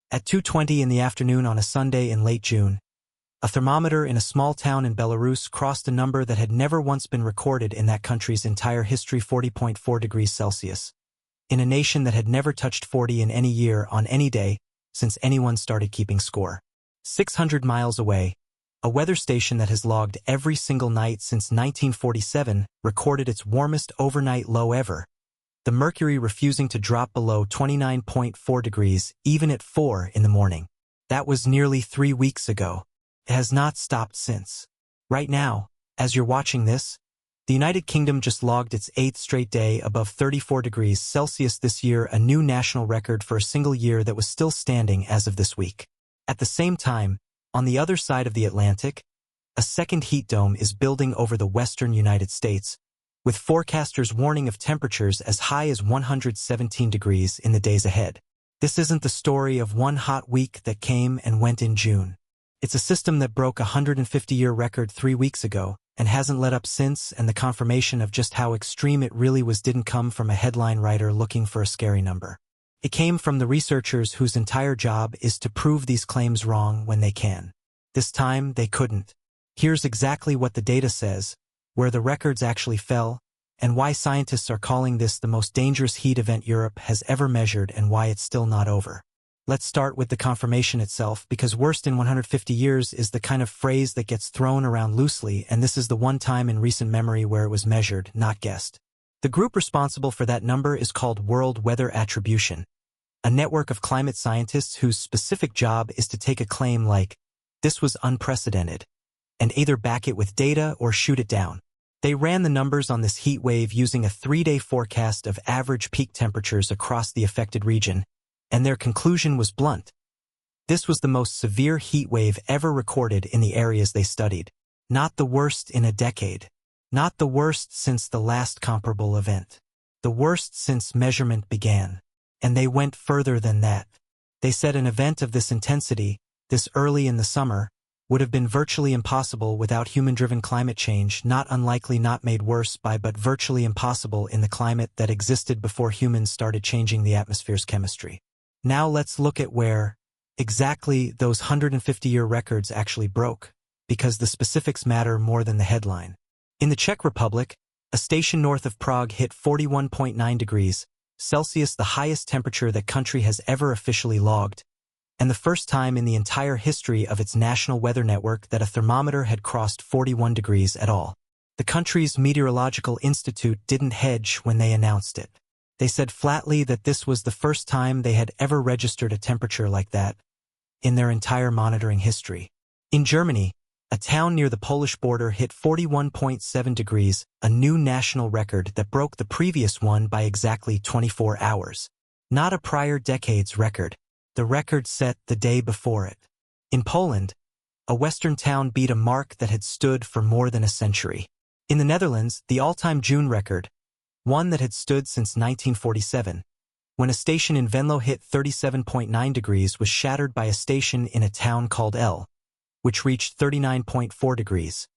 At 2:20 in the afternoon on a Sunday in late June, a thermometer in a small town in Belarus crossed a number that had never once been recorded in that country's entire history: 40.4 degrees Celsius. In a nation that had never touched 40 in any year on any day since anyone started keeping score. 600 miles away, a weather station that has logged every single night since 1947 recorded its warmest overnight low ever, the mercury refusing to drop below 29.4 degrees even at 4 in the morning. That was nearly 3 weeks ago. It has not stopped since. Right now, as you're watching this, the United Kingdom just logged its 8th straight day above 34 degrees Celsius this year, a new national record for a single year that was still standing as of this week. At the same time, on the other side of the Atlantic, a second heat dome is building over the western United States, with forecasters warning of temperatures as high as 117 degrees in the days ahead. This isn't the story of one hot week that came and went in June. It's a system that broke a 150-year record 3 weeks ago and hasn't let up since, and the confirmation of just how extreme it really was didn't come from a headline writer looking for a scary number. It came from the researchers whose entire job is to prove these claims wrong when they can. This time, they couldn't. Here's exactly what the data says, where the records actually fell, and why scientists are calling this the most dangerous heat event Europe has ever measured and why it's still not over. Let's start with the confirmation itself, because worst in 150 years is the kind of phrase that gets thrown around loosely, and this is the one time in recent memory where it was measured, not guessed. The group responsible for that number is called World Weather Attribution, a network of climate scientists whose specific job is to take a claim like, "This was unprecedented," and either back it with data or shoot it down. They ran the numbers on this heat wave using a 3-day forecast of average peak temperatures across the affected region, and their conclusion was blunt. This was the most severe heat wave ever recorded in the areas they studied. Not the worst in a decade. Not the worst since the last comparable event. The worst since measurement began. And they went further than that. They said an event of this intensity, this early in the summer, would have been virtually impossible without human-driven climate change, not unlikely not made worse by but virtually impossible in the climate that existed before humans started changing the atmosphere's chemistry. Now let's look at where exactly those 150-year records actually broke, because the specifics matter more than the headline. In the Czech Republic, a station north of Prague hit 41.9 degrees Celsius, the highest temperature that country has ever officially logged, and the first time in the entire history of its national weather network that a thermometer had crossed 41 degrees at all. The country's meteorological institute didn't hedge when they announced it. They said flatly that this was the first time they had ever registered a temperature like that in their entire monitoring history. In Germany, a town near the Polish border hit 41.7 degrees, a new national record that broke the previous one by exactly 24 hours. Not a prior decade's record. The record set the day before it. In Poland, a western town beat a mark that had stood for more than a century. In the Netherlands, the all-time June record, one that had stood since 1947, when a station in Venlo hit 37.9 degrees, was shattered by a station in a town called L, which reached 39.4 degrees,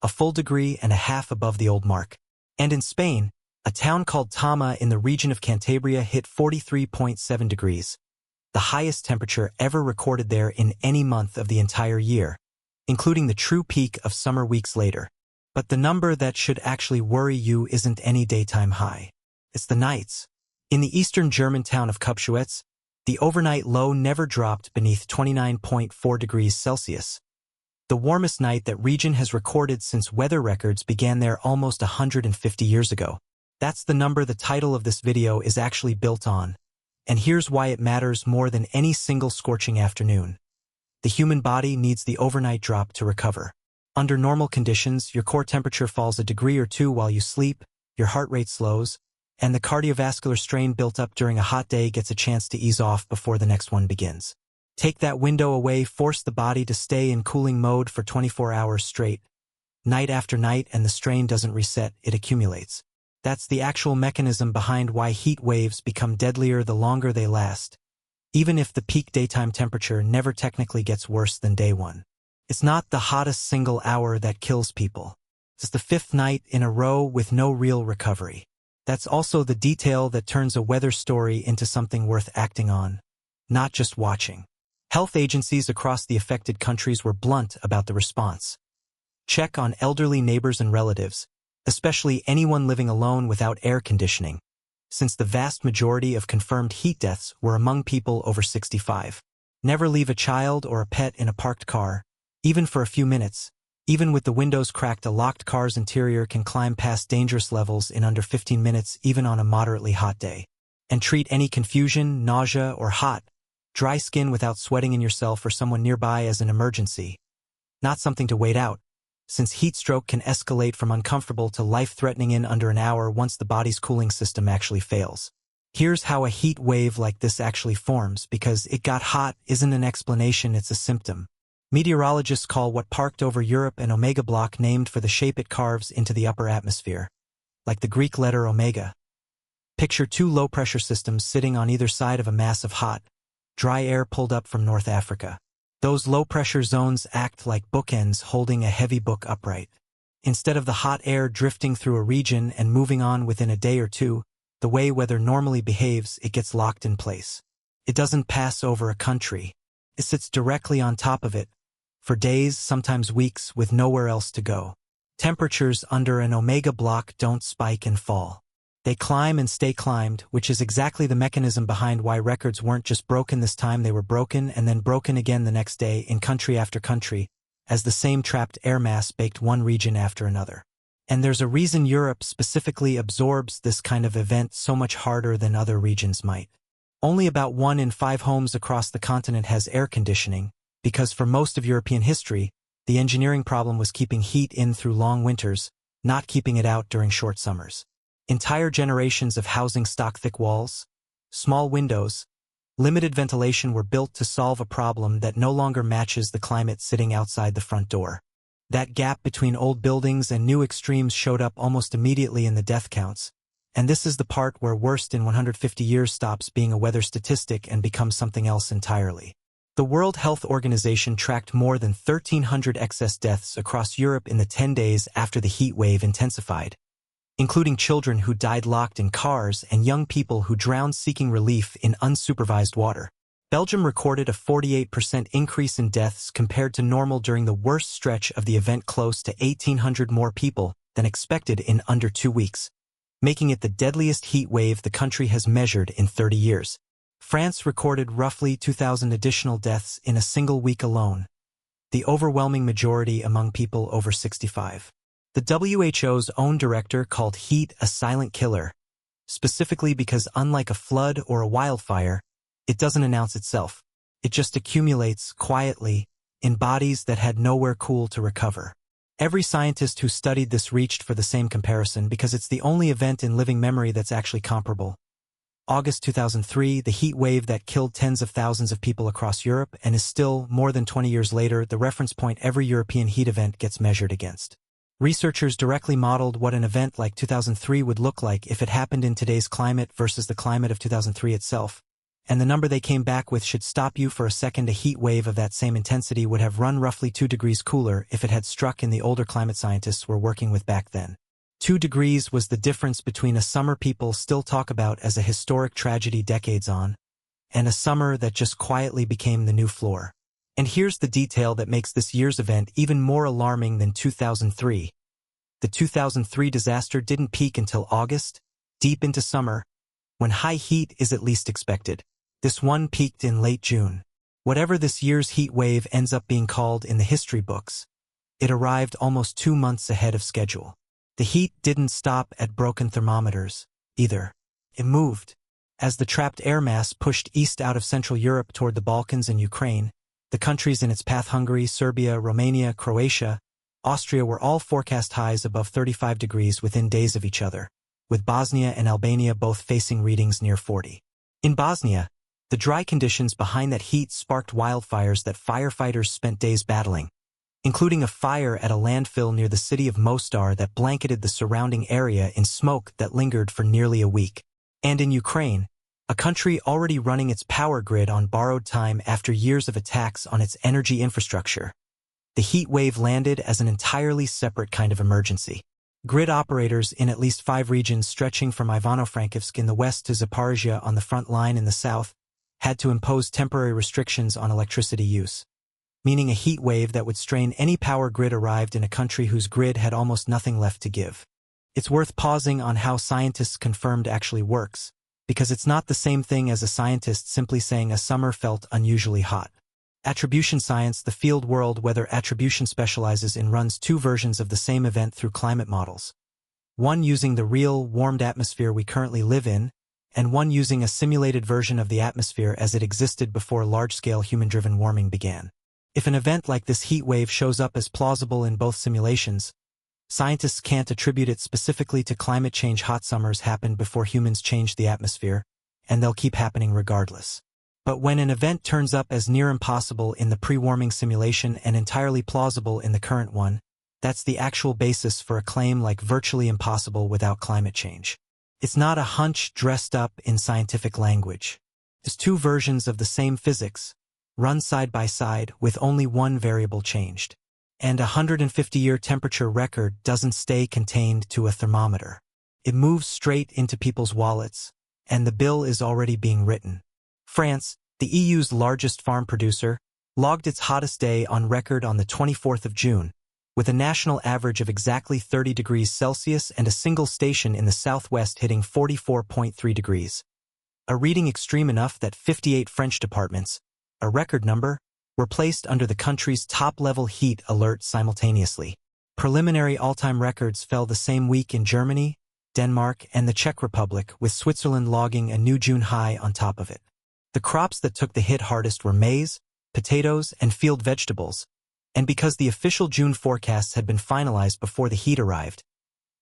a full degree and a half above the old mark. And in Spain, a town called Tama in the region of Cantabria hit 43.7 degrees, the highest temperature ever recorded there in any month of the entire year, including the true peak of summer weeks later. But the number that should actually worry you isn't any daytime high. It's the nights. In the eastern German town of Kupschwitz, the overnight low never dropped beneath 29.4 degrees Celsius. The warmest night that region has recorded since weather records began there almost 150 years ago. That's the number the title of this video is actually built on. And here's why it matters more than any single scorching afternoon. The human body needs the overnight drop to recover. Under normal conditions, your core temperature falls a degree or two while you sleep, your heart rate slows, and the cardiovascular strain built up during a hot day gets a chance to ease off before the next one begins. Take that window away, force the body to stay in cooling mode for 24 hours straight, night after night, and the strain doesn't reset, it accumulates. That's the actual mechanism behind why heat waves become deadlier the longer they last, even if the peak daytime temperature never technically gets worse than day one. It's not the hottest single hour that kills people. It's the 5th night in a row with no real recovery. That's also the detail that turns a weather story into something worth acting on, not just watching. Health agencies across the affected countries were blunt about the response. Check on elderly neighbors and relatives, especially anyone living alone without air conditioning, since the vast majority of confirmed heat deaths were among people over 65. Never leave a child or a pet in a parked car, even for a few minutes. Even with the windows cracked, a locked car's interior can climb past dangerous levels in under 15 minutes, even on a moderately hot day. And treat any confusion, nausea, or hot, dry skin without sweating in yourself or someone nearby as an emergency. Not something to wait out, since heat stroke can escalate from uncomfortable to life-threatening in under an hour once the body's cooling system actually fails. Here's how a heat wave like this actually forms, because it got hot isn't an explanation, it's a symptom. Meteorologists call what parked over Europe an omega block, named for the shape it carves into the upper atmosphere, like the Greek letter omega. Picture two low-pressure systems sitting on either side of a mass of hot, dry air pulled up from North Africa. Those low-pressure zones act like bookends holding a heavy book upright. Instead of the hot air drifting through a region and moving on within a day or two, the way weather normally behaves, it gets locked in place. It doesn't pass over a country. It sits directly on top of it, for days, sometimes weeks, with nowhere else to go. Temperatures under an omega block don't spike and fall. They climb and stay climbed, which is exactly the mechanism behind why records weren't just broken this time, they were broken and then broken again the next day in country after country, as the same trapped air mass baked one region after another. And there's a reason Europe specifically absorbs this kind of event so much harder than other regions might. Only about 1 in 5 homes across the continent has air conditioning, because for most of European history, the engineering problem was keeping heat in through long winters, not keeping it out during short summers. Entire generations of housing stock thick walls, small windows, limited ventilation were built to solve a problem that no longer matches the climate sitting outside the front door. That gap between old buildings and new extremes showed up almost immediately in the death counts, and this is the part where worst in 150 years stops being a weather statistic and becomes something else entirely. The World Health Organization tracked more than 1,300 excess deaths across Europe in the 10 days after the heat wave intensified, including children who died locked in cars and young people who drowned seeking relief in unsupervised water. Belgium recorded a 48% increase in deaths compared to normal during the worst stretch of the event, close to 1,800 more people than expected in under 2 weeks, making it the deadliest heat wave the country has measured in 30 years. France recorded roughly 2,000 additional deaths in a single week alone, the overwhelming majority among people over 65. The WHO's own director called heat a silent killer, specifically because unlike a flood or a wildfire, it doesn't announce itself. It just accumulates quietly in bodies that had nowhere cool to recover. Every scientist who studied this reached for the same comparison because it's the only event in living memory that's actually comparable. August 2003, the heat wave that killed tens of thousands of people across Europe and is still, more than 20 years later, the reference point every European heat event gets measured against. Researchers directly modeled what an event like 2003 would look like if it happened in today's climate versus the climate of 2003 itself. And the number they came back with should stop you for a second. A heat wave of that same intensity would have run roughly 2 degrees cooler if it had struck in the older climate scientists were working with back then. 2 degrees was the difference between a summer people still talk about as a historic tragedy decades on, and a summer that just quietly became the new floor. And here's the detail that makes this year's event even more alarming than 2003. The 2003 disaster didn't peak until August, deep into summer, when high heat is at least expected. This one peaked in late June. Whatever this year's heat wave ends up being called in the history books, it arrived almost 2 months ahead of schedule. The heat didn't stop at broken thermometers, either. It moved. As the trapped air mass pushed east out of Central Europe toward the Balkans and Ukraine, the countries in its path, Hungary, Serbia, Romania, Croatia, Austria, were all forecast highs above 35 degrees within days of each other, with Bosnia and Albania both facing readings near 40. In Bosnia, the dry conditions behind that heat sparked wildfires that firefighters spent days battling, including a fire at a landfill near the city of Mostar that blanketed the surrounding area in smoke that lingered for nearly a week. And in Ukraine, a country already running its power grid on borrowed time after years of attacks on its energy infrastructure, the heat wave landed as an entirely separate kind of emergency. Grid operators in at least 5 regions stretching from Ivano-Frankivsk in the west to Zaporizhia on the front line in the south had to impose temporary restrictions on electricity use, meaning a heat wave that would strain any power grid arrived in a country whose grid had almost nothing left to give. It's worth pausing on how scientists confirmed actually works, because it's not the same thing as a scientist simply saying a summer felt unusually hot. Attribution science, the field world weather attribution specializes in runs two versions of the same event through climate models. One using the real, warmed atmosphere we currently live in, and one using a simulated version of the atmosphere as it existed before large-scale human-driven warming began. If an event like this heat wave shows up as plausible in both simulations, scientists can't attribute it specifically to climate change. Hot summers happened before humans changed the atmosphere, and they'll keep happening regardless. But when an event turns up as near impossible in the pre-warming simulation and entirely plausible in the current one, that's the actual basis for a claim like virtually impossible without climate change. It's not a hunch dressed up in scientific language. It's two versions of the same physics, run side by side with only one variable changed. And a 150-year temperature record doesn't stay contained to a thermometer. It moves straight into people's wallets, and the bill is already being written. France, the EU's largest farm producer, logged its hottest day on record on the 24th of June, with a national average of exactly 30 degrees Celsius and a single station in the southwest hitting 44.3 degrees. A reading extreme enough that 58 French departments, a record number, were placed under the country's top-level heat alert simultaneously. Preliminary all-time records fell the same week in Germany, Denmark, and the Czech Republic, with Switzerland logging a new June high on top of it. The crops that took the hit hardest were maize, potatoes, and field vegetables, and because the official June forecasts had been finalized before the heat arrived,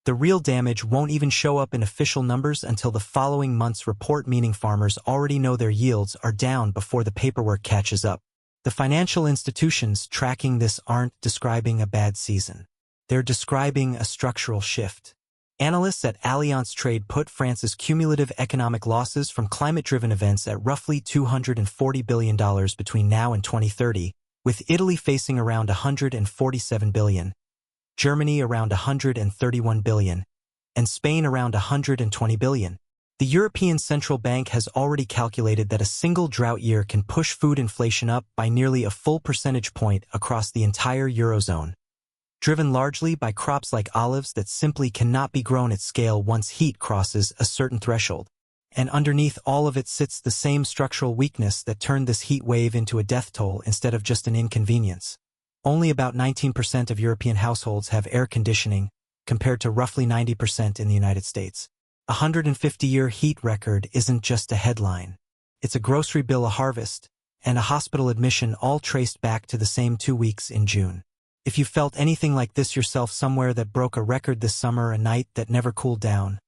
the real damage won't even show up in official numbers until the following month's report, meaning farmers already know their yields are down before the paperwork catches up. The financial institutions tracking this aren't describing a bad season. They're describing a structural shift. Analysts at Allianz Trade put France's cumulative economic losses from climate-driven events at roughly $240 billion between now and 2030, with Italy facing around $147 billion, Germany around $131 billion, and Spain around $120 billion. The European Central Bank has already calculated that a single drought year can push food inflation up by nearly a full percentage point across the entire Eurozone, driven largely by crops like olives that simply cannot be grown at scale once heat crosses a certain threshold. And underneath all of it sits the same structural weakness that turned this heat wave into a death toll instead of just an inconvenience. Only about 19% of European households have air conditioning, compared to roughly 90% in the United States. A 150-year heat record isn't just a headline. It's a grocery bill, a harvest, and a hospital admission, all traced back to the same 2 weeks in June. If you felt anything like this yourself, somewhere that broke a record this summer, a night that never cooled down,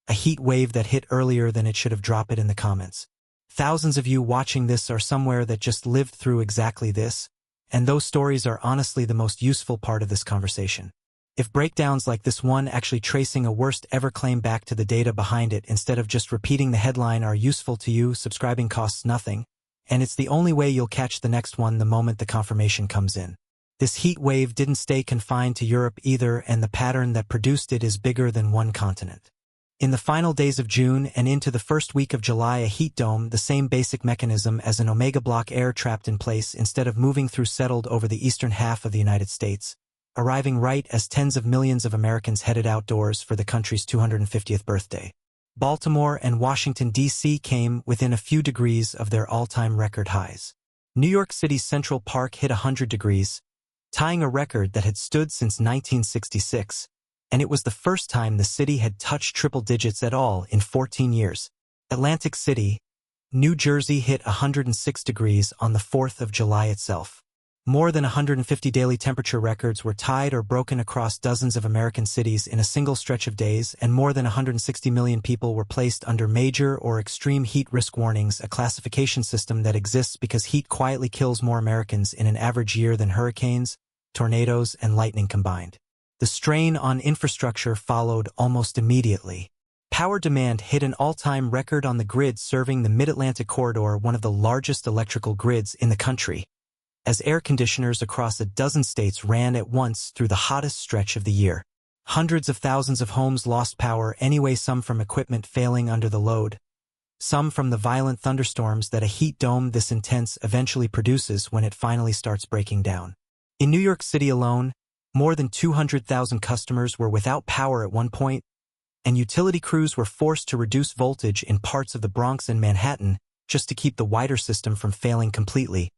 a heat wave that hit earlier than it should have, drop it in the comments. Thousands of you watching this are somewhere that just lived through exactly this, and those stories are honestly the most useful part of this conversation. If breakdowns like this one, actually tracing a worst ever claim back to the data behind it instead of just repeating the headline, are useful to you, subscribing costs nothing, and it's the only way you'll catch the next one the moment the confirmation comes in. This heat wave didn't stay confined to Europe either, and the pattern that produced it is bigger than one continent. In the final days of June and into the first week of July, a heat dome, the same basic mechanism as an omega block, air trapped in place instead of moving through, settled over the eastern half of the United States, arriving right as tens of millions of Americans headed outdoors for the country's 250th birthday. Baltimore and Washington, D.C. came within a few degrees of their all-time record highs. New York City's Central Park hit 100 degrees, tying a record that had stood since 1966, and it was the first time the city had touched triple digits at all in 14 years. Atlantic City, New Jersey hit 106 degrees on the 4th of July itself. More than 150 daily temperature records were tied or broken across dozens of American cities in a single stretch of days, and more than 160 million people were placed under major or extreme heat risk warnings, a classification system that exists because heat quietly kills more Americans in an average year than hurricanes, tornadoes, and lightning combined. The strain on infrastructure followed almost immediately. Power demand hit an all-time record on the grid serving the Mid-Atlantic corridor, one of the largest electrical grids in the country, as air conditioners across a dozen states ran at once through the hottest stretch of the year. Hundreds of thousands of homes lost power anyway, some from equipment failing under the load, some from the violent thunderstorms that a heat dome this intense eventually produces when it finally starts breaking down. In New York City alone, more than 200,000 customers were without power at one point, and utility crews were forced to reduce voltage in parts of the Bronx and Manhattan just to keep the wider system from failing completely,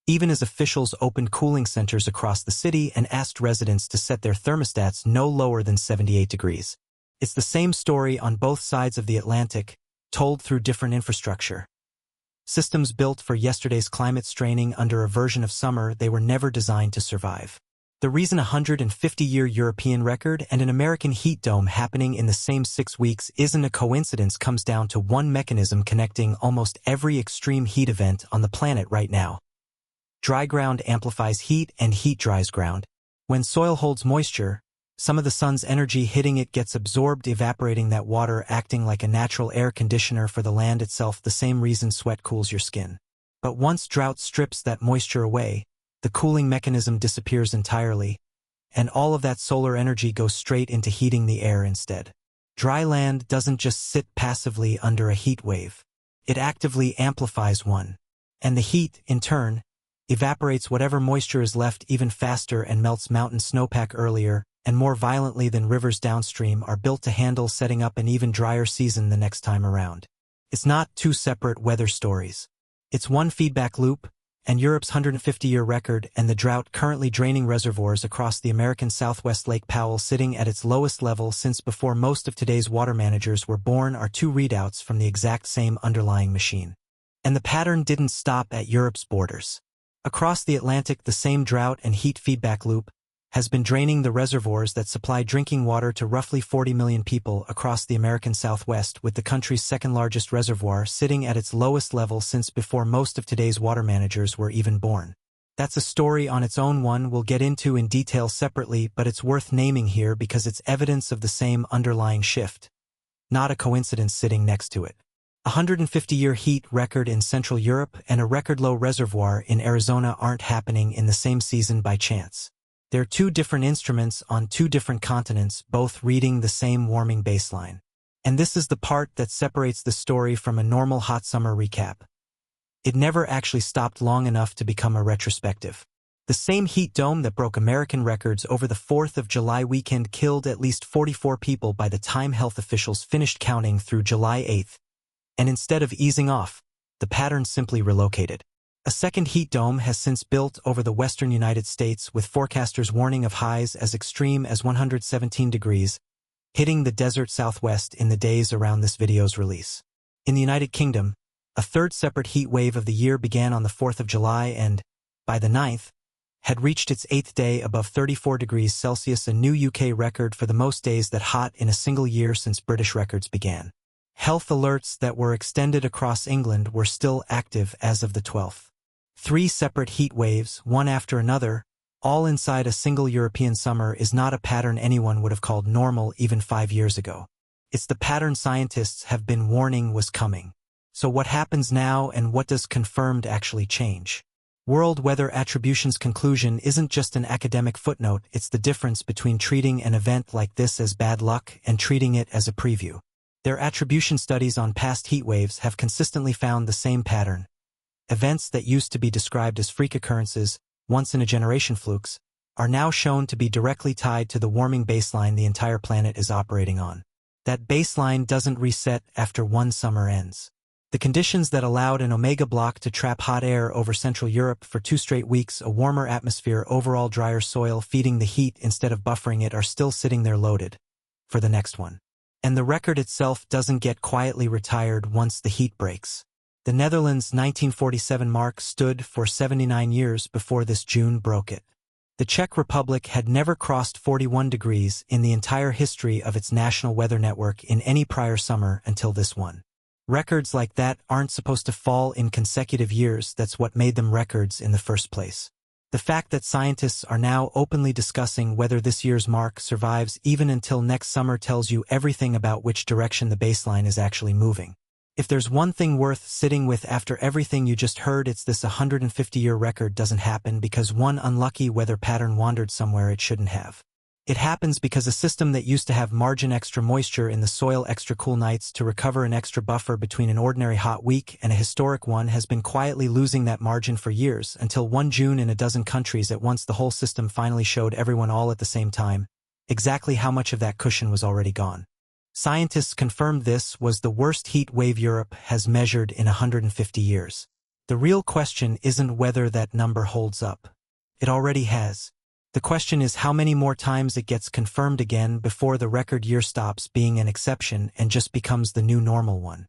even as officials opened cooling centers across the city and asked residents to set their thermostats no lower than 78 degrees. It's the same story on both sides of the Atlantic, told through different infrastructure. Systems built for yesterday's climate straining under a version of summer they were never designed to survive. The reason a 150-year European record and an American heat dome happening in the same 6 weeks isn't a coincidence comes down to one mechanism connecting almost every extreme heat event on the planet right now. Dry ground amplifies heat and heat dries ground. When soil holds moisture, some of the sun's energy hitting it gets absorbed, evaporating that water, acting like a natural air conditioner for the land itself, the same reason sweat cools your skin. But once drought strips that moisture away, the cooling mechanism disappears entirely, and all of that solar energy goes straight into heating the air instead. Dry land doesn't just sit passively under a heat wave. It actively amplifies one. And the heat, in turn, evaporates whatever moisture is left even faster and melts mountain snowpack earlier and more violently than rivers downstream are built to handle, setting up an even drier season the next time around. It's not two separate weather stories. It's one feedback loop, and Europe's 150-year record and the drought currently draining reservoirs across the American Southwest. Lake Powell sitting at its lowest level since before most of today's water managers were born are two readouts from the exact same underlying machine. And the pattern didn't stop at Europe's borders. Across the Atlantic, the same drought and heat feedback loop has been draining the reservoirs that supply drinking water to roughly 40 million people across the American Southwest, with the country's second-largest reservoir sitting at its lowest level since before most of today's water managers were even born. That's a story on its own, one we'll get into in detail separately, but it's worth naming here because it's evidence of the same underlying shift, not a coincidence sitting next to it. A 150-year heat record in Central Europe and a record-low reservoir in Arizona aren't happening in the same season by chance. They're two different instruments on two different continents, both reading the same warming baseline. And this is the part that separates the story from a normal hot summer recap. It never actually stopped long enough to become a retrospective. The same heat dome that broke American records over the 4th of July weekend killed at least 44 people by the time health officials finished counting through July 8th. And instead of easing off, the pattern simply relocated. A second heat dome has since built over the western United States, with forecasters warning of highs as extreme as 117 degrees, hitting the desert Southwest in the days around this video's release. In the United Kingdom, a third separate heat wave of the year began on the 4th of July and, by the 9th, had reached its 8th day above 34 degrees Celsius, a new UK record for the most days that hot in a single year since British records began. Health alerts that were extended across England were still active as of the 12th. 3 separate heat waves, one after another, all inside a single European summer, is not a pattern anyone would have called normal even 5 years ago. It's the pattern scientists have been warning was coming. So what happens now, and what does confirmed actually change? World Weather Attribution's conclusion isn't just an academic footnote, it's the difference between treating an event like this as bad luck and treating it as a preview. Their attribution studies on past heat waves have consistently found the same pattern. Events that used to be described as freak occurrences, once-in-a-generation flukes, are now shown to be directly tied to the warming baseline the entire planet is operating on. That baseline doesn't reset after one summer ends. The conditions that allowed an omega block to trap hot air over Central Europe for 2 straight weeks, a warmer atmosphere, overall drier soil feeding the heat instead of buffering it, are still sitting there loaded for the next one. And the record itself doesn't get quietly retired once the heat breaks. The Netherlands' 1947 mark stood for 79 years before this June broke it. The Czech Republic had never crossed 41 degrees in the entire history of its national weather network in any prior summer until this one. Records like that aren't supposed to fall in consecutive years. That's what made them records in the first place. The fact that scientists are now openly discussing whether this year's mark survives even until next summer tells you everything about which direction the baseline is actually moving. If there's one thing worth sitting with after everything you just heard, it's this: 150-year record doesn't happen because one unlucky weather pattern wandered somewhere it shouldn't have. It happens because a system that used to have margin extra moisture in the soil extra cool nights to recover an extra buffer between an ordinary hot week and a historic one has been quietly losing that margin for years until one June in a dozen countries at once the whole system finally showed everyone all at the same time exactly how much of that cushion was already gone. Scientists confirmed this was the worst heat wave Europe has measured in 150 years. The real question isn't whether that number holds up. It already has. The question is how many more times it gets confirmed again before the record year stops being an exception and just becomes the new normal one.